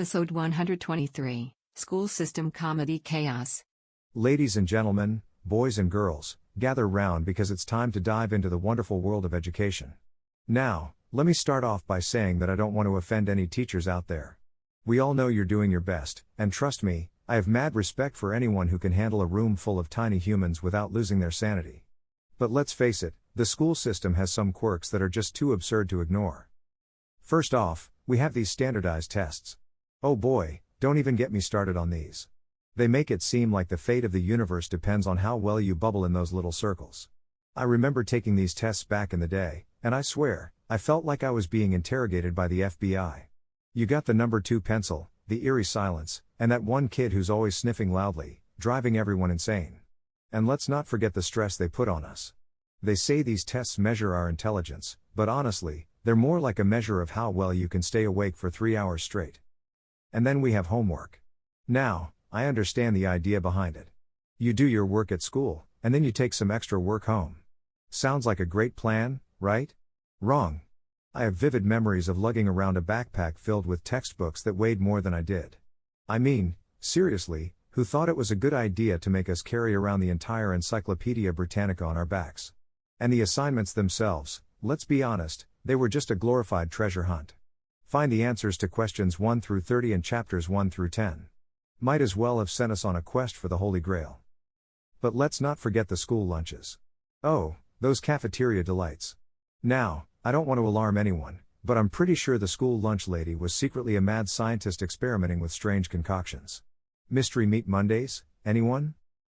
Episode 123, School System Comedy Chaos. Ladies and gentlemen, boys and girls, gather round because it's time to dive into the wonderful world of education. Now, let me start off by saying that I don't want to offend any teachers out there. We all know you're doing your best, and trust me, I have mad respect for anyone who can handle a room full of tiny humans without losing their sanity. But let's face it, the school system has some quirks that are just too absurd to ignore. First off, we have these standardized tests. Oh boy, don't even get me started on these. They make it seem like the fate of the universe depends on how well you bubble in those little circles. I remember taking these tests back in the day, and I swear, I felt like I was being interrogated by the FBI. You got the number 2 pencil, the eerie silence, and that one kid who's always sniffing loudly, driving everyone insane. And let's not forget the stress they put on us. They say these tests measure our intelligence, but honestly, they're more like a measure of how well you can stay awake for 3 hours straight. And then we have homework. Now, I understand the idea behind it. You do your work at school, and then you take some extra work home. Sounds like a great plan, right? Wrong. I have vivid memories of lugging around a backpack filled with textbooks that weighed more than I did. I mean, seriously, who thought it was a good idea to make us carry around the entire Encyclopedia Britannica on our backs? And the assignments themselves, let's be honest, they were just a glorified treasure hunt. Find the answers to questions 1 through 30 and chapters 1 through 10. Might as well have sent us on a quest for the Holy Grail. But let's not forget the school lunches. Oh, those cafeteria delights. Now, I don't want to alarm anyone, but I'm pretty sure the school lunch lady was secretly a mad scientist experimenting with strange concoctions. Mystery Meat Mondays, anyone?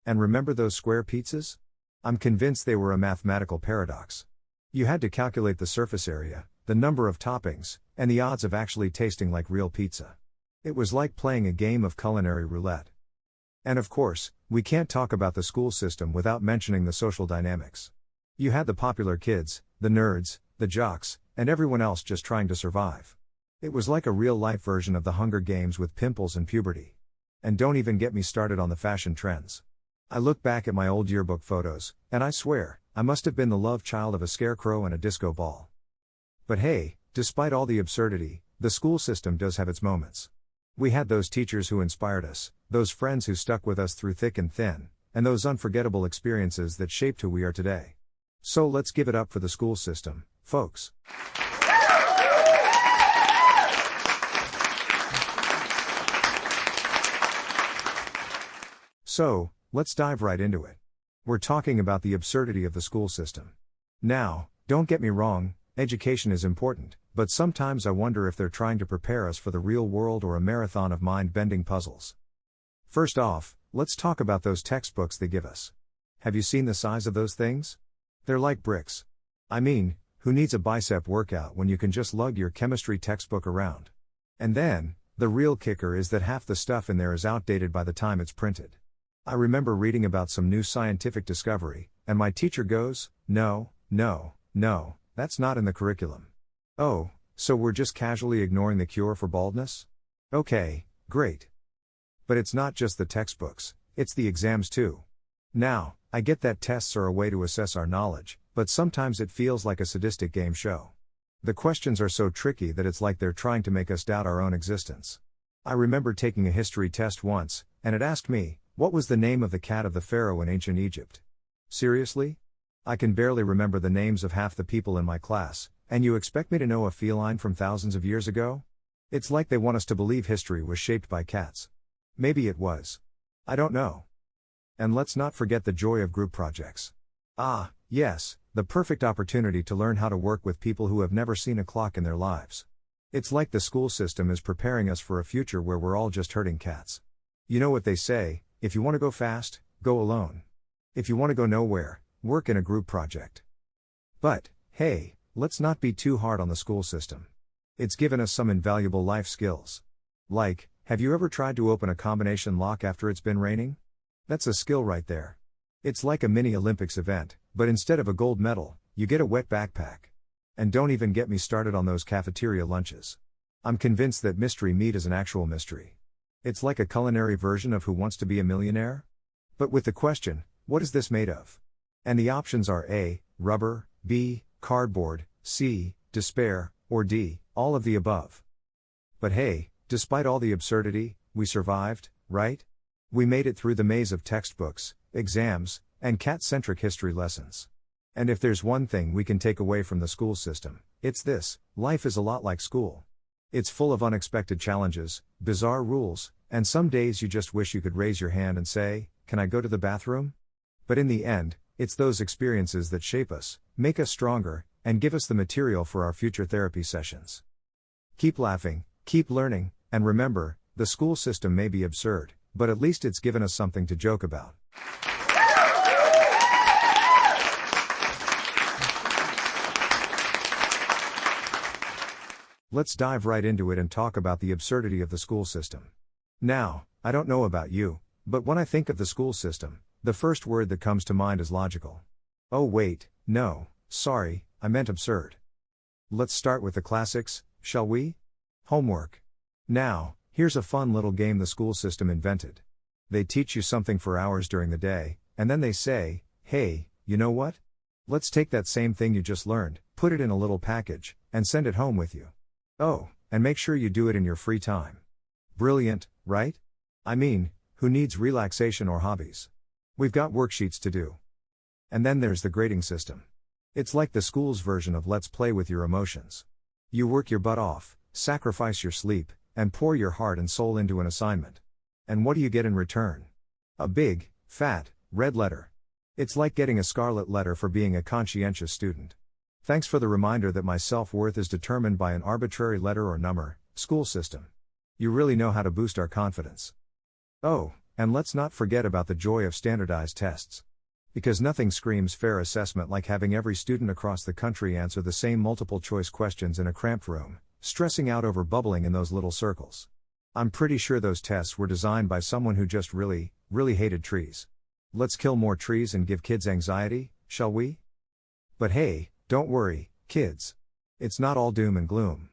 And remember those square pizzas? I'm convinced they were a mathematical paradox. You had to calculate the surface area, the number of toppings, and the odds of actually tasting like real pizza. It was like playing a game of culinary roulette. And of course, we can't talk about the school system without mentioning the social dynamics. You had the popular kids, the nerds, the jocks, and everyone else just trying to survive. It was like a real-life version of the Hunger Games with pimples and puberty. And don't even get me started on the fashion trends. I look back at my old yearbook photos, and I swear, I must have been the love child of a scarecrow and a disco ball. But hey, despite all the absurdity, the school system does have its moments. We had those teachers who inspired us, those friends who stuck with us through thick and thin, and those unforgettable experiences that shaped who we are today. So let's give it up for the school system, folks. So, let's dive right into it. We're talking about the absurdity of the school system. Now, don't get me wrong, education is important, but sometimes I wonder if they're trying to prepare us for the real world or a marathon of mind-bending puzzles. First off, let's talk about those textbooks they give us. Have you seen the size of those things? They're like bricks. I mean, who needs a bicep workout when you can just lug your chemistry textbook around? And then, the real kicker is that half the stuff in there is outdated by the time it's printed. I remember reading about some new scientific discovery, and my teacher goes, no, that's not in the curriculum. Oh, so we're just casually ignoring the cure for baldness? Okay, great. But it's not just the textbooks, it's the exams too. Now, I get that tests are a way to assess our knowledge, but sometimes it feels like a sadistic game show. The questions are so tricky that it's like they're trying to make us doubt our own existence. I remember taking a history test once, and it asked me, what was the name of the cat of the pharaoh in ancient Egypt? Seriously? I can barely remember the names of half the people in my class, and you expect me to know a feline from thousands of years ago? It's like they want us to believe history was shaped by cats. Maybe it was. I don't know. And let's not forget the joy of group projects. Ah, yes, the perfect opportunity to learn how to work with people who have never seen a clock in their lives. It's like the school system is preparing us for a future where we're all just herding cats. You know what they say, if you want to go fast, go alone. If you want to go nowhere, work in a group project. But, hey, let's not be too hard on the school system. It's given us some invaluable life skills. Like, have you ever tried to open a combination lock after it's been raining? That's a skill right there. It's like a mini Olympics event, but instead of a gold medal, you get a wet backpack. And don't even get me started on those cafeteria lunches. I'm convinced that mystery meat is an actual mystery. It's like a culinary version of Who Wants to Be a Millionaire? But with the question, what is this made of? And the options are A, rubber, B, cardboard, C, despair, or D, all of the above. But hey, despite all the absurdity, we survived, right? We made it through the maze of textbooks, exams, and cat-centric history lessons. And if there's one thing we can take away from the school system, it's this: life is a lot like school. It's full of unexpected challenges, bizarre rules, and some days you just wish you could raise your hand and say, "Can I go to the bathroom?" But in the end, it's those experiences that shape us, make us stronger, and give us the material for our future therapy sessions. Keep laughing, keep learning, and remember, the school system may be absurd, but at least it's given us something to joke about. Let's dive right into it and talk about the absurdity of the school system. Now, I don't know about you, but when I think of the school system, the first word that comes to mind is logical. Oh wait, no, sorry, I meant absurd. Let's start with the classics, shall we? Homework. Now, here's a fun little game the school system invented. They teach you something for hours during the day, and then they say, "Hey, you know what? Let's take that same thing you just learned, put it in a little package, and send it home with you. Oh, and make sure you do it in your free time." Brilliant, right? I mean, who needs relaxation or hobbies? We've got worksheets to do. And then there's the grading system. It's like the school's version of let's play with your emotions. You work your butt off, sacrifice your sleep, and pour your heart and soul into an assignment. And what do you get in return? A big, fat, red letter. It's like getting a scarlet letter for being a conscientious student. Thanks for the reminder that my self-worth is determined by an arbitrary letter or number, school system. You really know how to boost our confidence. Oh, and let's not forget about the joy of standardized tests. Because nothing screams fair assessment like having every student across the country answer the same multiple-choice questions in a cramped room, stressing out over bubbling in those little circles. I'm pretty sure those tests were designed by someone who just really hated trees. Let's kill more trees and give kids anxiety, shall we? But hey, don't worry, kids. It's not all doom and gloom.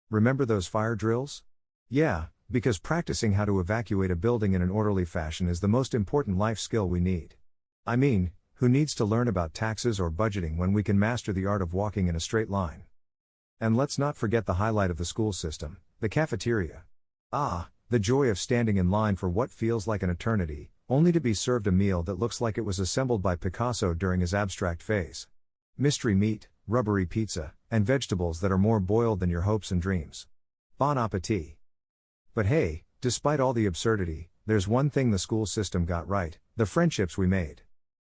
Remember those fire drills? Yeah, because practicing how to evacuate a building in an orderly fashion is the most important life skill we need. I mean, who needs to learn about taxes or budgeting when we can master the art of walking in a straight line? And let's not forget the highlight of the school system, the cafeteria. Ah, the joy of standing in line for what feels like an eternity, only to be served a meal that looks like it was assembled by Picasso during his abstract phase. Mystery meat, rubbery pizza, and vegetables that are more boiled than your hopes and dreams. Bon appetit. But hey, despite all the absurdity, there's one thing the school system got right: the friendships we made.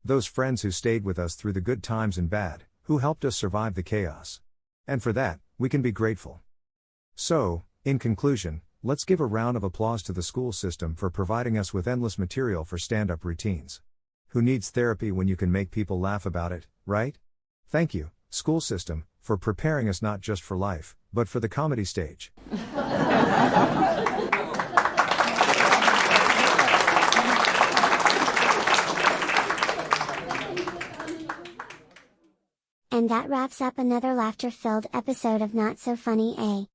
Those friends who stayed with us through the good times and bad, who helped us survive the chaos. And for that, we can be grateful. So, in conclusion, let's give a round of applause to the school system for providing us with endless material for stand-up routines. Who needs therapy when you can make people laugh about it, right? Thank you, school system, for preparing us not just for life, but for the comedy stage. And that wraps up another laughter-filled episode of Not So Funny A.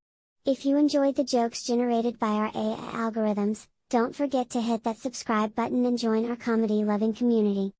If you enjoyed the jokes generated by our AI algorithms, don't forget to hit that subscribe button and join our comedy-loving community.